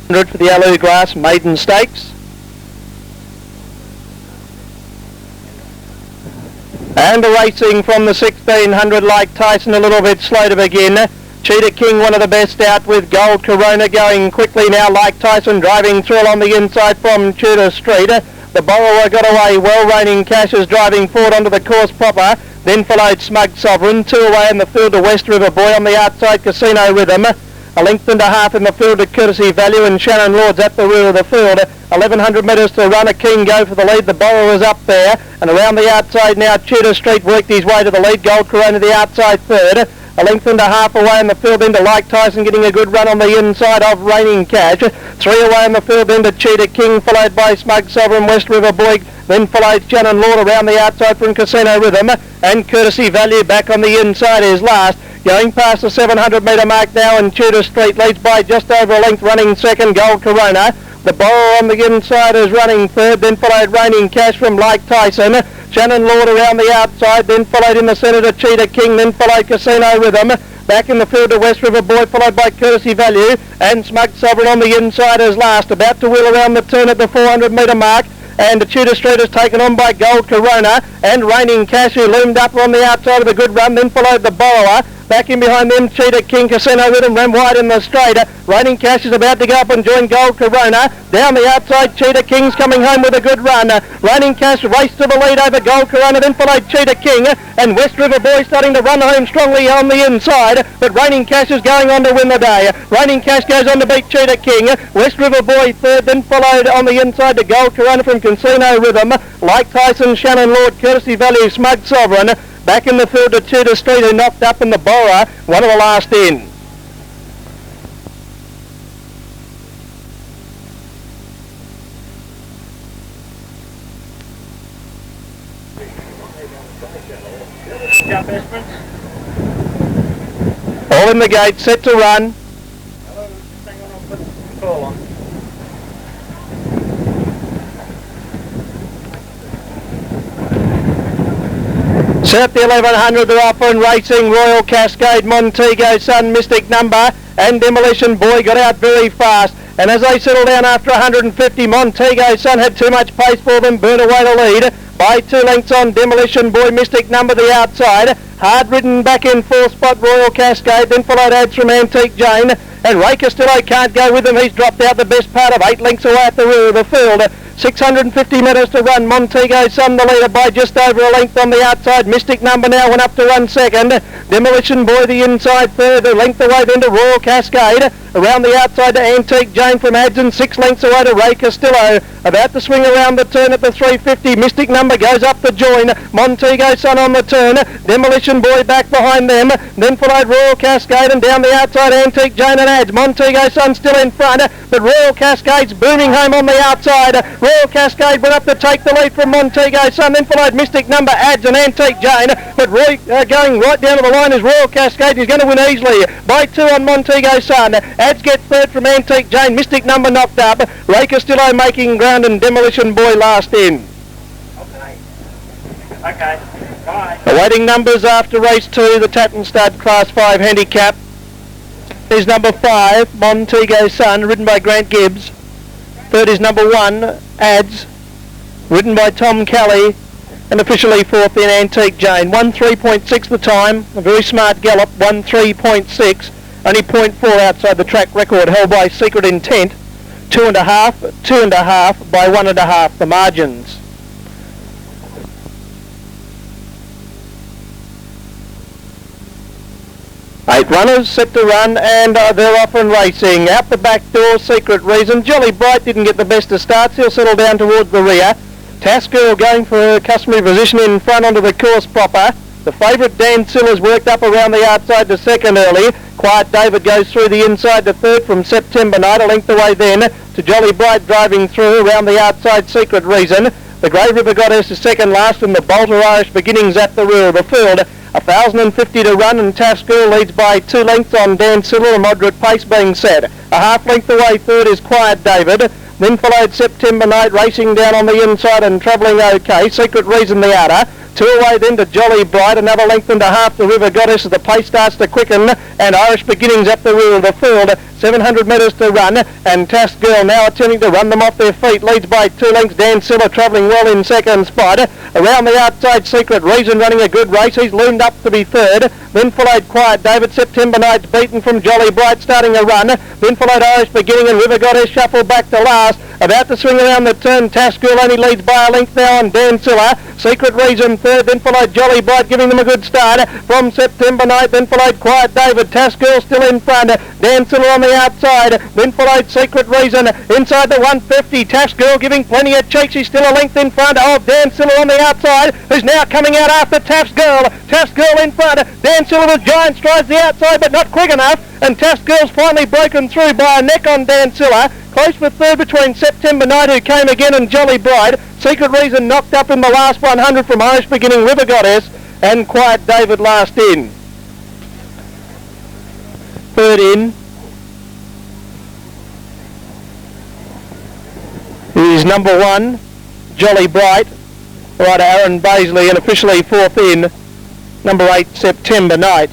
100 for the Alu Glass Maiden Stakes. And the racing from the 1600 like Tyson, a little bit slow to begin. Cheetah King, one of the best out with Gold Corona going quickly now. Like Tyson driving through along the inside from Tudor Street. The Borrower got away well. Raining Cash is driving forward onto the course proper. Then followed Smug Sovereign. 2 away in the field to West River Boy on the outside. Casino Rhythm. A length and a half in the field to Courtesy Value, and Shannon Lord's at the rear of the field. 1100 metres to run. A King go for the lead. The Borrower's up there. And around the outside now, Tudor Street worked his way to the lead. Gold Corona the outside third. A length and a half away in the field into Like Tyson, getting a good run on the inside of Raining Cash. 3 away in the field into Cheetah King, followed by Smug Sovereign, West River Boy. Then followed Shannon Lord around the outside from Casino Rhythm. And Courtesy Value back on the inside is last. Going past the 700 metre mark now, and Tudor Street leads by just over a length, running second, Gold Corona. The Borrower on the inside is running third, then followed Raining Cash from Like Tyson. Shannon Lord around the outside, then followed in the centre to Cheetah King, then followed Casino Rhythm. Back in the field to West River Boy, followed by Courtesy Value, and Smug Sovereign on the inside is last. About to wheel around the turn at the 400 metre mark. And the Tudor Street is taken on by Gold Corona and Raining Cash, who loomed up on the outside of a good run, then followed the Borrower. Back in behind them, Cheetah King, Casino Rhythm ran wide in the straight. Raining Cash is about to go up and join Gold Corona. Down the outside, Cheetah King's coming home with a good run. Raining Cash raced to the lead over Gold Corona, then followed Cheetah King. And West River Boy starting to run home strongly on the inside. But Raining Cash is going on to win the day. Raining Cash goes on to beat Cheetah King. West River Boy third, then followed on the inside to Gold Corona from Casino Rhythm. Like Tyson, Shannon Lord, Courtesy Value, Smug Sovereign. Back in the field to Tudor Street, who knocked up in the Borrower, one of the last in. Jump, Esperance. All in the gate, set to run. Hello, hang on, I'll put the call on. Set the 1100, they're off and racing. Royal Cascade, Montego Sun, Mystic Number, and Demolition Boy got out very fast. And as they settle down after 150, Montego Sun had too much pace for them, burnt away the lead by 2 lengths on Demolition Boy, Mystic Number the outside. Hard ridden back in 4th spot, Royal Cascade, then followed ads from Antique Jane. And Ray Castillo can't go with him, he's dropped out the best part of 8 lengths away at the rear of the field. 650 metres to run. Montego Sun the leader by just over a length on the outside. Mystic Number now went up to run second. Demolition Boy the inside third, a length away then to Royal Cascade. Around the outside to Antique Jane from Adson, 6 lengths away to Ray Castillo. About to swing around the turn at the 350. Mystic Number goes up to join. Montego Sun on the turn. Demolition Boy back behind them. Then followed Royal Cascade, and down the outside Antique Jane and Ads. Montego Sun still in front, but Royal Cascade's booming home on the outside. Royal Cascade went up to take the lead from Montego Sun, then followed Mystic Number, Ads and Antique Jane. But Roy going right down to the line is Royal Cascade. He's going to win easily by 2 on Montego Sun. Ads gets third from Antique Jane. Mystic Number knocked up. Ray Castillo making ground, and Demolition Boy last in. Okay. Bye. Awaiting numbers after race 2, the Tatton Stud Class 5 handicap is number 5, Montego Sun, ridden by Grant Gibbs. Third is number 1, Ads, ridden by Tom Kelly. And officially fourth in Antique Jane. 1:3.6 the time, a very smart gallop, 1:3.6. Only 0.4 outside the track record held by Secret Intent. 2.5, 2.5 by 1.5 the margins. Eight runners set to run, and they're off and racing. Out the back door, Secret Reason. Jolly Bright didn't get the best of starts. He'll settle down towards the rear. Tasker going for her customary position in front onto the course proper. The favourite Dan Silla's worked up around the outside to second early. Quiet David goes through the inside to third from September Night. A length away then to Jolly Bright driving through around the outside, Secret Reason. The Grey River Goddess is second last, and the Bolter Irish Beginnings at the rear of the field. 1,050 to run, and Tasker leads by 2 lengths on Dan Silla, a moderate pace being set. A half length away third is Quiet David. Then followed September Night racing down on the inside and travelling okay. Secret Reason the outer. 2 away then to Jolly Bright, another length and a half to River Goddess as the pace starts to quicken, and Irish Beginnings up the rear of the field. 700 metres to run, and Task Girl now attempting to run them off their feet, leads by 2 lengths. Dan Silla travelling well in second spot. Around the outside, Secret Reason running a good race. He's loomed up to be third. Then followed Quiet David. September Night's beaten from Jolly Bright, starting a run. Then followed Irish Beginning, and River Goddess shuffled back to last. About to swing around the turn, Task Girl only leads by a length now on Dan Silla. Secret Reason third, then followed Jolly Bright, giving them a good start from September Night. Then followed Quiet David. Task Girl still in front. Dan Silla on the outside. Then followed Secret Reason inside the 150. Task Girl giving plenty of cheek. She's still a length in front of Dan Silla on the outside, who's now coming out after Task Girl. Task Girl in front. Dan Silla with giant strides the outside, but not quick enough. And Task Girl's finally broken through by a neck on Dan Silla. Close for third between September Night, who came again, and Jolly Bright. Secret Reason knocked up in the last 100 from Irish Beginning, River Goddess, and Quiet David last in. Third in is number 1, Jolly Bright. Right, Aaron Baisley, and officially fourth in, number 8, September Night.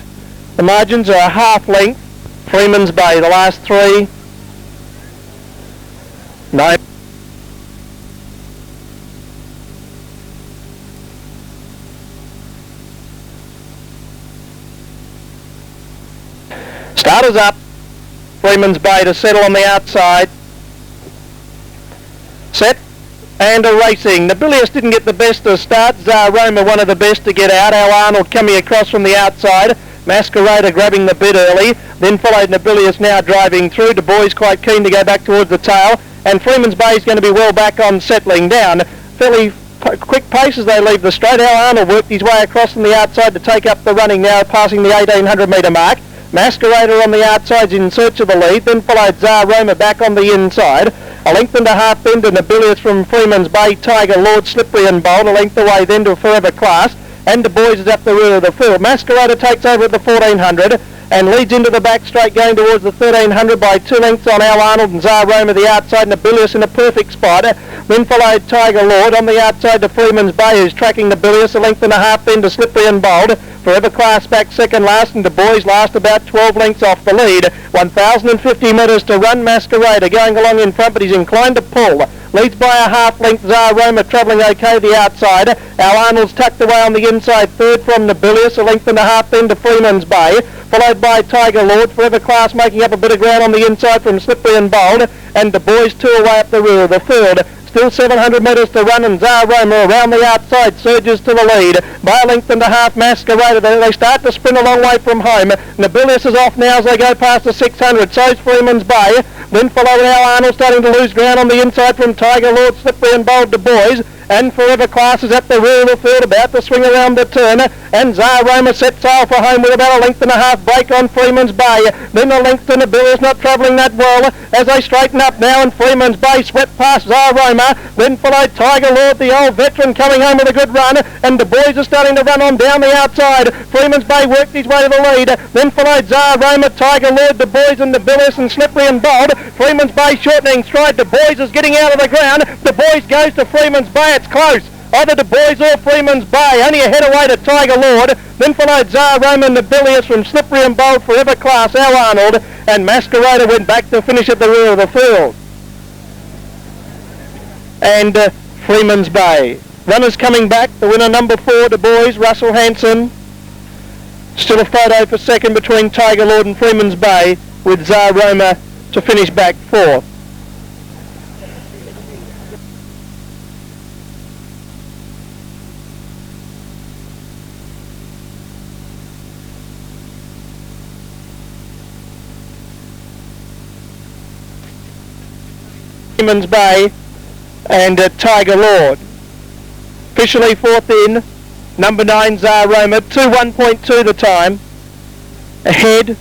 The margins are a half length. Freeman's Bay, the last 3. No. Starters up. Freeman's Bay to settle on the outside. Set and a racing. Nobilius didn't get the best of start. Tsar Roma one of the best to get out. Al Arnold coming across from the outside. Masquerader grabbing the bit early. Then followed Nobilius now driving through. Du Bois quite keen to go back towards the tail. And Freeman's Bay is going to be well back on settling down. Fairly quick pace as they leave the straight. Al Arnold worked his way across from the outside to take up the running now, passing the 1800 metre mark. Masquerader on the outside in search of the lead. Then followed Tsar Roma back on the inside. A length and a half then to Nobilius from Freeman's Bay. Tiger Lord, Slippery and Bold. A length away then to Forever Class. And Du Bois is up the rear of the field. Masquerader takes over at the 1400 and leads into the back straight, going towards the 1300 by 2 lengths on Al Arnold and Tsar Roma the outside. Nobilius in a perfect spot. Then followed Tiger Lord on the outside to Freeman's Bay, who's tracking Nobilius. A length and a half then to Slippery and Bold. Forever Class back second last, and Du Bois last about 12 lengths off the lead. 1,050 metres to run. Masquerader going along in front, but he's inclined to pull. Leads by a half length. Tsar Roma travelling okay the outside. Al Arnold's tucked away on the inside third from Nobilius. A length and a half then to Freeman's Bay. Followed by Tiger Lord. Forever Class making up a bit of ground on the inside from Slippery and Bold. And Du Bois 2 away up the rear of the field. Still 700 metres to run, and Tsar Roma around the outside surges to the lead by a length and a half. Masquerader. They start to sprint a long way from home. Nobilius is off now as they go past the 600. So's Freeman's Bay. Then followed Al Arnold, starting to lose ground on the inside from Tiger Lord, Slippery and Bold, Du Bois. And Forever Class is at the rear of the field, about to swing around the turn. And Tsar Roma set sail for home with about a length and a half break on Freeman's Bay. Then a length to Nobilius, not travelling that well as they straighten up now, and Freeman's Bay swept past Tsar Roma. Then followed Tiger Lord, the old veteran, coming home with a good run. And Du Bois is starting to run on down the outside. Freeman's Bay worked his way to the lead. Then followed Tsar Roma, Tiger Lord, Du Bois and Nobilius and Slippery and Bold. Freeman's Bay shortening stride. Du Bois is getting out of the ground. Du Bois goes to Freeman's Bay. It's close. Either Du Bois or Freeman's Bay. Only a head away to Tiger Lord. Then followed Tsar Roma and Nobilius from Slippery and Bold, Forever Class, Al Arnold. And Masquerader went back to finish at the rear of the field. And Freeman's Bay. Runners coming back. The winner number 4, Du Bois, Russell Hanson. Still a photo for second between Tiger Lord and Freeman's Bay, with Tsar Roma to finish back 4th. Freeman's Bay and Tiger Lord. Officially 4th in, number 9 Tsar Roma, 2:1.2 the time. Ahead,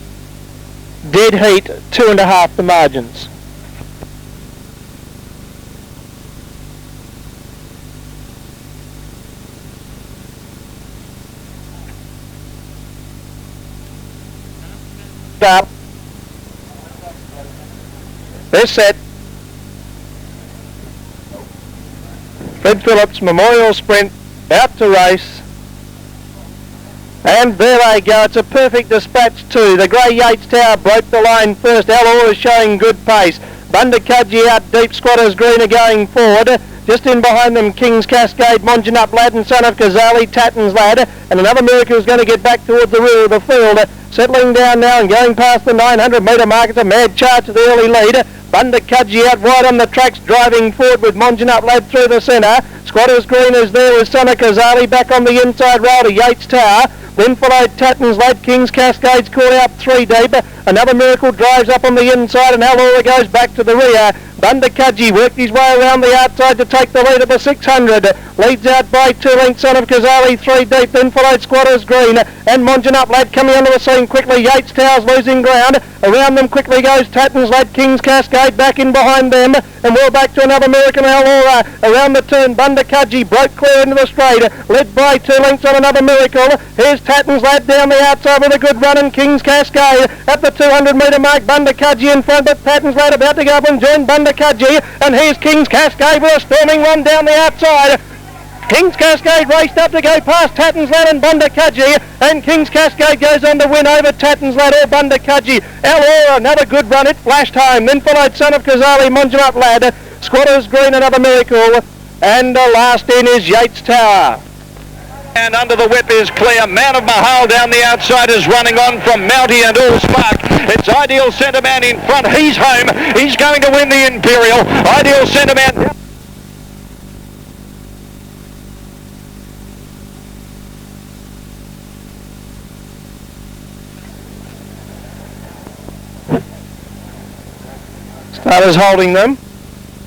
dead heat, 2.5 the margins. Up. They're set. Fred Phillips Memorial Sprint out to race. And there they go. It's a perfect dispatch too. The grey Yates Tower broke the line first. Alora showing good pace. Bundakudgy out deep. Squatters Green are going forward. Just in behind them, King's Cascade, Monjanup Lad and Son of Kazali, Tatton's Lad, and another Miracle is going to get back towards the rear of the field. Settling down now and going past the 900 metre mark. It's a mad charge to the early lead. Bundakudgy out wide on the tracks, driving forward with Monjanup Lad through the centre. Squatters Green is there with Son of Kazali back on the inside rail to Yates Tower. Then followed Tatton's Lad. King's Cascade's caught out 3 deep. Another Miracle drives up on the inside and Alora goes back to the rear. Bundakudgy worked his way around the outside to take the lead of the 600. Leads out by 2 lengths. Son of Kazali 3 deep. Then followed Squatters Green and Monjanup Lad coming onto the scene quickly. Yates Tower's losing ground. Around them quickly goes Tatton's Lad. King's Cascade back in behind them. And we're back to another Miracle. Alora around the turn. Bundakudgy broke clear into the straight. Led by 2 lengths on another Miracle. Here's Tatton's Lad down the outside with a good run, and King's Cascade at the 200 metre mark. Bundakudgy in front, but Tatton's Lad about to go up and join Bundakudgy. And here's King's Cascade with a storming run down the outside. King's Cascade raced up to go past Tatton's Lad and Bundakudgy, and King's Cascade goes on to win over Tatton's Lad or Bundakudgy. Alora, another good run, it flashed home. Then followed Son of Kazali, Monjanup Lad, Squatters Green, another Miracle, and last in is Yates Tower. And under the whip is clear. Man of Mahal down the outside is running on from Mountie and Allspark. It's Ideal Centre Man in front. He's home. He's going to win the Imperial. Ideal Centre Man. Starters holding them.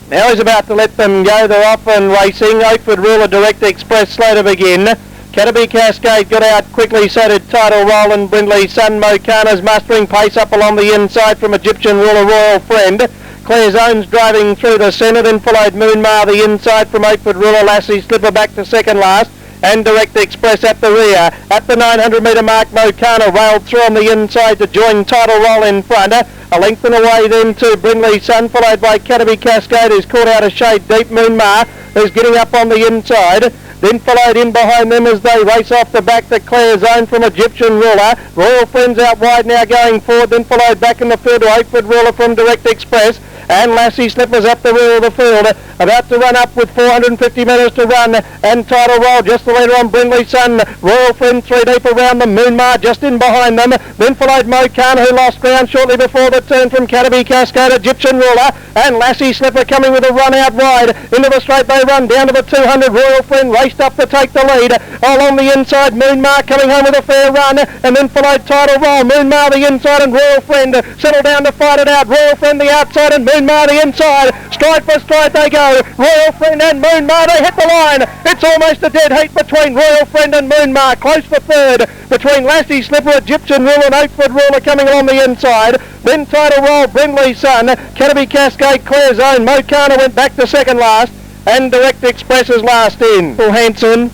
Now he's about to let them go. They're off and racing. Oakford Ruler Direct Express slow to begin. Canterbury Cascade got out quickly, so did Tidal Roland Brindley. Sun Mokana's mustering pace up along the inside from Egyptian Ruler Royal Friend. Claire Zones driving through the centre, then followed Moonmar the inside from Oakford Ruler. Lassie Slipper back to second last. And Direct Express at the rear. At the 900 metre mark, Mokana railed through on the inside to join Tidal Roll in front. A length and away then to Brindley Sun, followed by Canterbury Cascade, who's caught out a shade deep. Moonmar, who's getting up on the inside. Then followed in behind them as they race off the back to Claire Zone from Egyptian Ruler. Royal Friends out wide now going forward, then followed back in the field to Oakford Ruler from Direct Express. And Lassie Slippers up the rear of the field, about to run up with 450 metres to run, and Tidal Roll just the leader on Brindley Sun. Royal Friend 3 deep around them, Moonmar just in behind them, then followed Mokan, who lost ground shortly before the turn from Canterbury Cascade. Egyptian Ruler and Lassie Slipper coming with a run out wide into the straight. They run down to the 200. Royal Friend raced up to take the lead. Along the inside, Moonmar coming home with a fair run, and then followed Tidal Roll. Moonmar the inside and Royal Friend settle down to fight it out. Royal Friend the outside and Moonmar the inside. Stride for stride they go. Royal Friend and Moonmar, they hit the line. It's almost a dead heat between Royal Friend and Moonmar. Close for third between Lassie Slipper, Egyptian Ruler and Oakford Ruler coming along the inside. Then Tidal Roll, Brindley Sun, Canterbury Cascade, Claire Zone. Mokana went back to second last, and Direct Express is last in. Paul Hanson,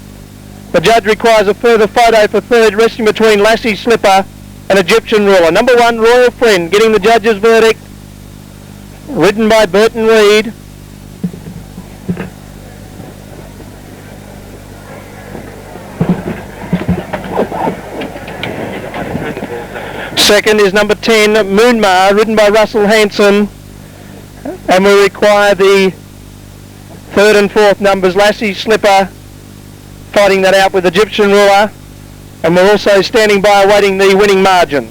the judge requires a further photo for third, resting between Lassie Slipper and Egyptian Ruler. Number 1, Royal Friend, getting the judge's verdict. Ridden by Burton Reid. Second is number 10, Moonmar, ridden by Russell Hanson. And we require the third and fourth numbers, Lassie Slipper, fighting that out with Egyptian Ruler. And we're also standing by awaiting the winning margin.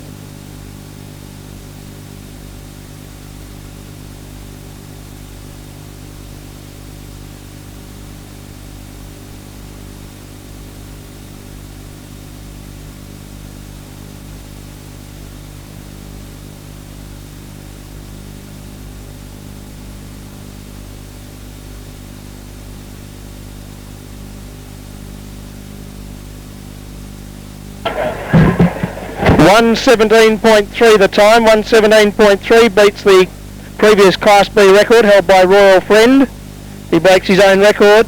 .117.3 the time, 117.3 beats the previous Class B record held by Royal Friend. He breaks his own record.